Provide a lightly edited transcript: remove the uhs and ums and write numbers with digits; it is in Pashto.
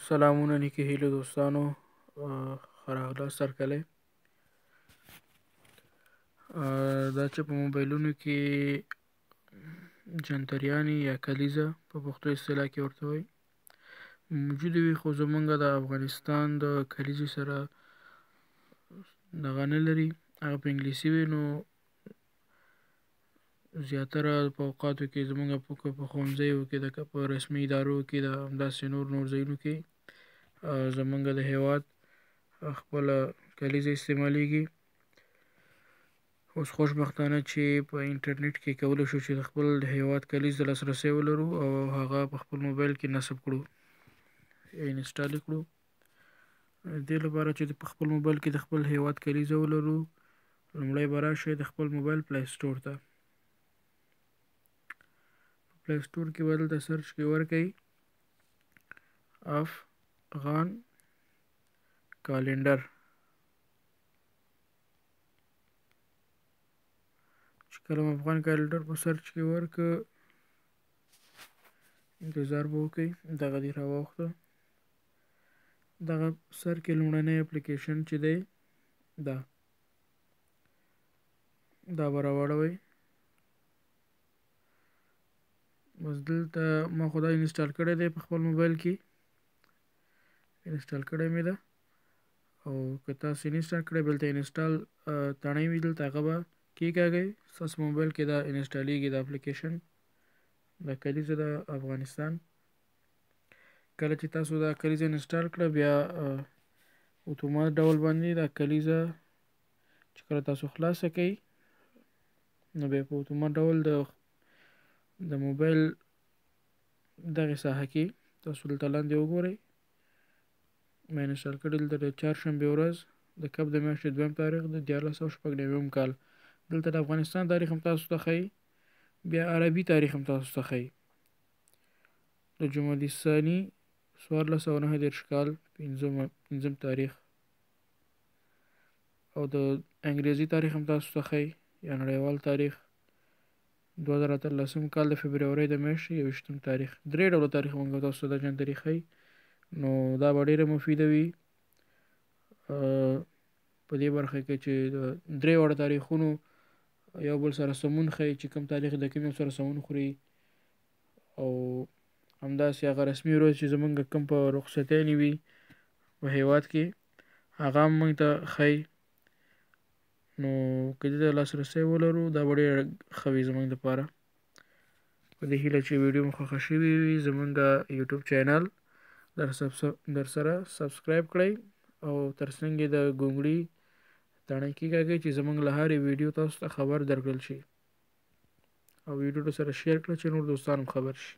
سلامونه نیکې هیلو دوستانو، ښه راغلاست هرکلی. دا چې په موبایلونو کې جنتریانې یا کلیزه په پښتو اصطلاح کې ورته وایي موجودې وي، خو زمونږ د افغانستان د کلیزې سره دغه نه لري، هغه په انګلیسي وي. نو زیاتره په اوقاتو کې زمونږ په ښوونځیو کې په رسمي ادارو کې د همداسې نور ځایونو کې زمونږ د هیواد خپله کلیزه استعمالیږي. اوس خوشبختانه چې په انټرنیټ کې کولی شو چې د خپل هیواد کلیز ته لاسرسی ولرو او هغه په خپل موبایل کې نصب کړو یا انسټال یې کړو. دې لپاره چې په خپل موبایل کې د خپل هیواد کلیزه ولرو، لومړی به راشئ د خپل موبایل پلی سټور ته. پلی سټور کې به دلته سرچ کې ورکئ افغان کالنډر. چې کله مو افغان کالنډر په سرچ کې ورکړه، انتظار به وکړئ، دغه دې راواوښته. دغه سر کې لومړنی اپلیکیشن چې دی دا به راواړوئ. بس دلته ما خو دا انسټال کړی دی په خپل موبایل کې، انسټال کړی مې ده. او که تاسو انسټال کړی بل ته انسټال تڼۍ وي دلته هغه به کېکاږئ، ستاسو موبایل کې دا انسټالیږي دا اپلیکیشن د کلیزه د افغانستان. کله چې تاسو دا کلیزه انسټال کړه، بیا اتومات ډول باندې دا کلیزه چې کله تاسو خلاصه کړئ، نو بیا په اتومات ډول د موبایل دغې ساحه کې تاسو دلته لاندې وګورئ، ما انسټال کړی دلته د چهارشنبې ورځ د کب د میاشتې 2 تاریخ د 1496 کال. دلته د افغانستان تاریخ هم تاسو ته ښیي، بیا عربي تاریخ هم تاسو ته ښیي، د جمادی الثاني 1439 کال 5 تاریخ، او د انګریزي تاریخ هم تاسو ته ښیي یا نړیوال تاریخ 2013 کال د فبرورۍ د میاشتې 21 تاریخ. 3 ډوله تاریخ موږ تاسو ته دا جنتري ښیي. نو دا به ډیره مفیده وي په دې برخه کې چې د 3 واړه تاریخونو یو بل سره سمون ښیي، چې کوم تاریخ د کوم سره سمون خوري، او همداسې هغه رسمي ورځ چې زمونږ کوم په رخصتیانې وي په هیواد کې هغه هم موږ ته ښیي. نو که دې ته لاسرسی ولرو دا به ډېره ښه وي زموږ دپاره. په دې هیله چې ویډیو مو خوښه شوې وي، زمونږ یوټیوب چینل در سره سبسکرایب کړئ او تر څنګ یې د ګونګړي تڼۍ کېکاږئ چې زمونږ له هرې ویډیو تاسو ته خبر درکړل شي، او ویډیو سره شیر کړئ چې نور دوستان هم خبر شي.